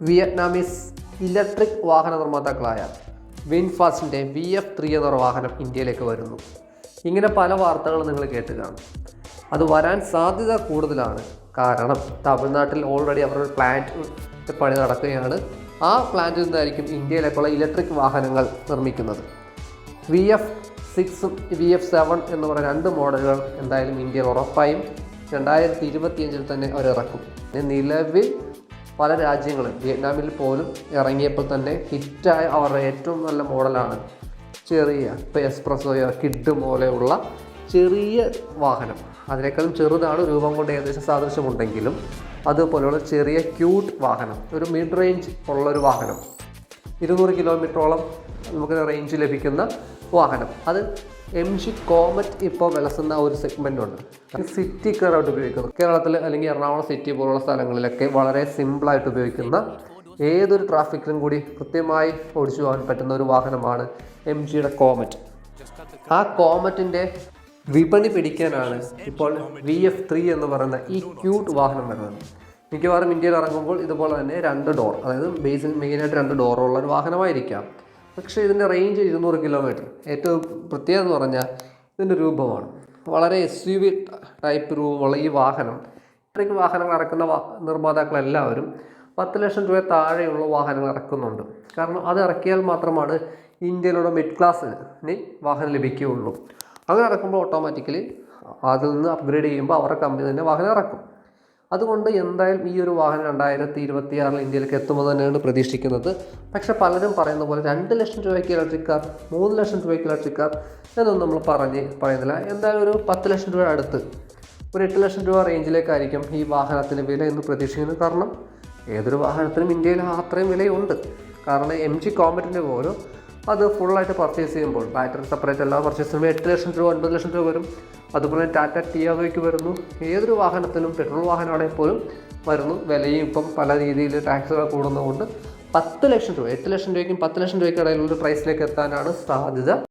Vietnamese electric വാഹന നിർമ്മാതാക്കളായ വിൻഫാസ്റ്റിൻ്റെ VF3 എന്നൊരു വാഹനം ഇന്ത്യയിലേക്ക് വരുന്നു. ഇങ്ങനെ പല വാർത്തകളും നിങ്ങൾ കേട്ട് കാണും. അത് വരാൻ സാധ്യത കൂടുതലാണ്. കാരണം തമിഴ്നാട്ടിൽ ഓൾറെഡി അവരുടെ പ്ലാന്റ് പണി നടക്കുകയാണ്. ആ പ്ലാന്റിൽ നിന്നായിരിക്കും ഇന്ത്യയിലേക്കുള്ള ഇലക്ട്രിക് വാഹനങ്ങൾ നിർമ്മിക്കുന്നത്. VF6 VF7 എന്ന് പറയുന്ന 2 മോഡലുകൾ എന്തായാലും ഇന്ത്യയിൽ ഉറപ്പായും 2025 തന്നെ അവർ ഇറക്കും. നിലവിൽ പല രാജ്യങ്ങളും വിയറ്റ്നാമിൽ പോലും ഇറങ്ങിയപ്പോൾ തന്നെ ഹിറ്റായ അവരുടെ ഏറ്റവും നല്ല മോഡലാണ് ചെറിയ ഇപ്പോൾ എക്സ്പ്രസ്സോയോ കിഡ് പോലെയുള്ള ചെറിയ വാഹനം. അതിനേക്കാളും ചെറുതാണ്, രൂപം കൊണ്ട് ഏകദേശം സാദൃശ്യമുണ്ടെങ്കിലും അതുപോലെയുള്ള ചെറിയ ക്യൂട്ട് വാഹനം, ഒരു മിഡ് റേഞ്ച് ഉള്ളൊരു വാഹനം, 200 കിലോമീറ്ററോളം നമുക്ക് റേഞ്ച് ലഭിക്കുന്ന വാഹനം. അത് MG കോമറ്റ് ഇപ്പോൾ വിലസുന്ന ഒരു സെഗ്മെൻ്റ് ഉണ്ട്. സിറ്റി കാറായിട്ട് ഉപയോഗിക്കുന്നു. കേരളത്തിൽ അല്ലെങ്കിൽ എറണാകുളം സിറ്റി പോലുള്ള സ്ഥലങ്ങളിലൊക്കെ വളരെ സിമ്പിളായിട്ട് ഉപയോഗിക്കുന്ന ഏതൊരു ട്രാഫിക്കിലും കൂടി കൃത്യമായി ഓടിച്ചു പോകാൻ പറ്റുന്ന ഒരു വാഹനമാണ് MGയുടെ കോമറ്റ്. ആ കോമറ്റിൻ്റെ വിപണി പിടിക്കാനാണ് ഇപ്പോൾ VF3 എന്ന് പറയുന്ന ഈ ക്യൂട്ട് വാഹനം വരുന്നത്. മിക്കവാറും ഇന്ത്യയിൽ ഇറങ്ങുമ്പോൾ ഇതുപോലെ തന്നെ 2 ഡോർ, അതായത് മെയിനായിട്ട് 2 ഡോറുള്ള ഒരു വാഹനമായിരിക്കാം. പക്ഷേ ഇതിൻ്റെ റേഞ്ച് 200 കിലോമീറ്റർ. ഏറ്റവും പ്രത്യേകത എന്ന് പറഞ്ഞാൽ ഇതിൻ്റെ രൂപമാണ്. വളരെ SUV ടൈപ്പ് രൂപമുള്ള ഈ വാഹനം, ഇലക്ട്രിക് വാഹനങ്ങൾ ഇറക്കുന്ന നിർമ്മാതാക്കളെല്ലാവരും 10 ലക്ഷം രൂപ താഴെയുള്ള വാഹനങ്ങൾ ഇറക്കുന്നുണ്ട്. കാരണം അത് ഇറക്കിയാൽ മാത്രമാണ് ഇന്ത്യയിലുള്ള മിഡ് ക്ലാസ്സിന് വാഹനം ലഭിക്കുകയുള്ളൂ. അങ്ങനെ ഇറക്കുമ്പോൾ ഓട്ടോമാറ്റിക്കലി അതിൽ നിന്ന് അപ്ഗ്രേഡ് ചെയ്യുമ്പോൾ അവരുടെ കമ്പനി തന്നെ വാഹനം ഇറക്കും. അതുകൊണ്ട് എന്തായാലും ഈ ഒരു വാഹനം 2026 ഇന്ത്യയിലേക്ക് എത്തുമ്പോൾ തന്നെയാണ് പ്രതീക്ഷിക്കുന്നത്. പക്ഷേ പലരും പറയുന്ന പോലെ 2 ലക്ഷം രൂപയ്ക്ക് ഇലക്ട്രിക് കാർ, 3 ലക്ഷം രൂപയ്ക്ക് ഇലക്ട്രിക് കാർ എന്നൊന്നും നമ്മൾ പറയുന്നില്ല. എന്തായാലും ഒരു 10 ലക്ഷം രൂപ അടുത്ത്, ഒരു 8 ലക്ഷം രൂപ റേഞ്ചിലേക്കായിരിക്കും ഈ വാഹനത്തിന് വില എന്ന് പ്രതീക്ഷിക്കുന്നത്. കാരണം ഏതൊരു വാഹനത്തിനും ഇന്ത്യയിൽ അത്രയും വിലയുണ്ട്. കാരണം MG കോമറ്റിൻ്റെ പോലും അത് ഫുള്ളായിട്ട് പർച്ചേസ് ചെയ്യുമ്പോൾ ബാറ്ററി സെപ്പറേറ്റ് എല്ലാം പർച്ചേസ് ചെയ്യുമ്പോൾ 8 ലക്ഷം രൂപ 9 ലക്ഷം രൂപ വരും. അതുപോലെ ടാറ്റ ടിയാഗോയ്ക്ക് വരുന്നു. ഏതൊരു വാഹനത്തിനും, പെട്രോൾ വാഹനമാണെങ്കിൽ പോലും വരുന്നു. വിലയും ഇപ്പം പല രീതിയിൽ ടാക്സുകൾ കൂടുന്നതുകൊണ്ട് 10 ലക്ഷം രൂപ, 8 ലക്ഷം രൂപയ്ക്കും 10 ലക്ഷം രൂപയ്ക്ക് ഇടയിലുള്ള പ്രൈസിലേക്ക് എത്താനാണ് സാധ്യത.